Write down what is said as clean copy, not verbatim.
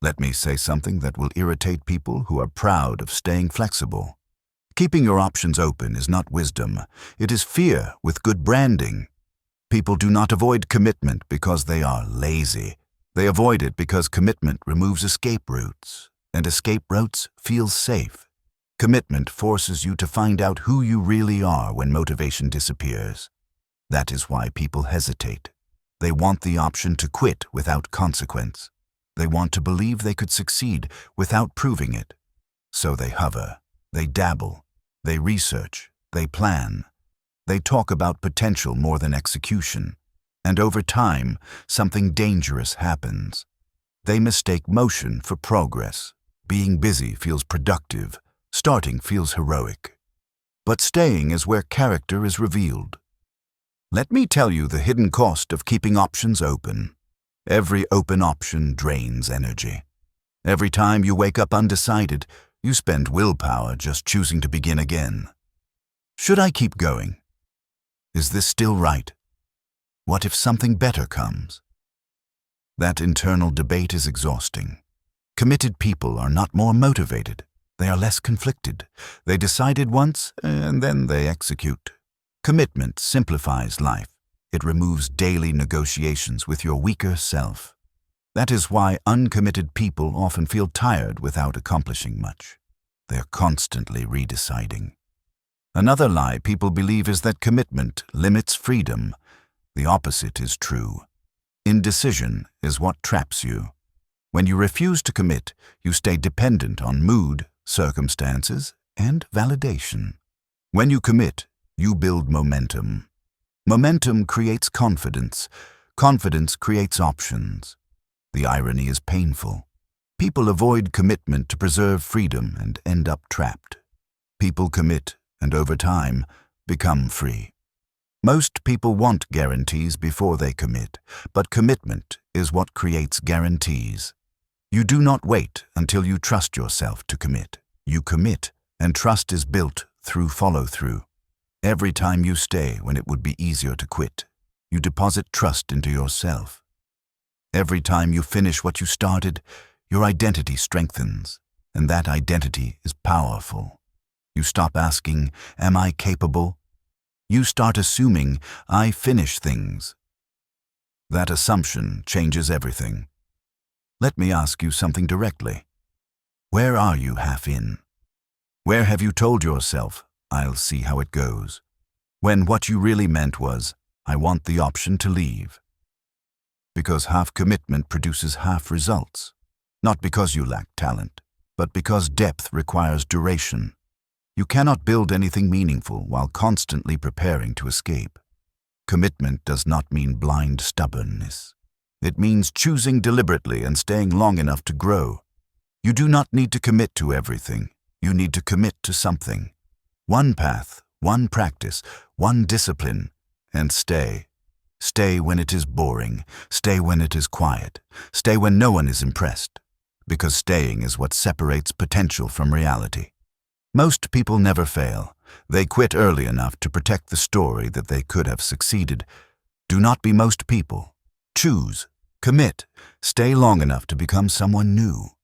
Let me say something that will irritate people who are proud of staying flexible. Keeping your options open is not wisdom. It is fear with good branding. People do not avoid commitment because they are lazy. They avoid it because commitment removes escape routes, and escape routes feel safe. Commitment forces you to find out who you really are when motivation disappears. That is why people hesitate. They want the option to quit without consequence. They want to believe they could succeed without proving it. So they hover, they dabble, they research, they plan. They talk about potential more than execution. And over time, something dangerous happens. They mistake motion for progress. Being busy feels productive. Starting feels heroic. But staying is where character is revealed. Let me tell you the hidden cost of keeping options open. Every open option drains energy. Every time you wake up undecided, you spend willpower just choosing to begin again. Should I keep going? Is this still right? What if something better comes? That internal debate is exhausting. Committed people are not more motivated. They are less conflicted. They decided once, and then they execute. Commitment simplifies life. It removes daily negotiations with your weaker self. That is why uncommitted people often feel tired without accomplishing much. They are constantly redeciding. Another lie people believe is that commitment limits freedom. The opposite is true. Indecision is what traps you. When you refuse to commit, you stay dependent on mood, circumstances, and validation. When you commit, you build momentum. Momentum creates confidence. Confidence creates options. The irony is painful. People avoid commitment to preserve freedom and end up trapped. People commit and over time become free. Most people want guarantees before they commit, but commitment is what creates guarantees. You do not wait until you trust yourself to commit. You commit, and trust is built through follow-through. Every time you stay when it would be easier to quit, you deposit trust into yourself. Every time you finish what you started, your identity strengthens, and that identity is powerful. You stop asking, "Am I capable?" You start assuming, "I finish things." That assumption changes everything. Let me ask you something directly. Where are you half in? Where have you told yourself, "I'll see how it goes," when what you really meant was, "I want the option to leave"? Because half commitment produces half results. Not because you lack talent, but because depth requires duration. You cannot build anything meaningful while constantly preparing to escape. Commitment does not mean blind stubbornness. It means choosing deliberately and staying long enough to grow. You do not need to commit to everything. You need to commit to something. One path, one practice, one discipline, and stay. Stay when it is boring. Stay when it is quiet. Stay when no one is impressed. Because staying is what separates potential from reality. Most people never fail. They quit early enough to protect the story that they could have succeeded. Do not be most people. Choose, commit, stay long enough to become someone new.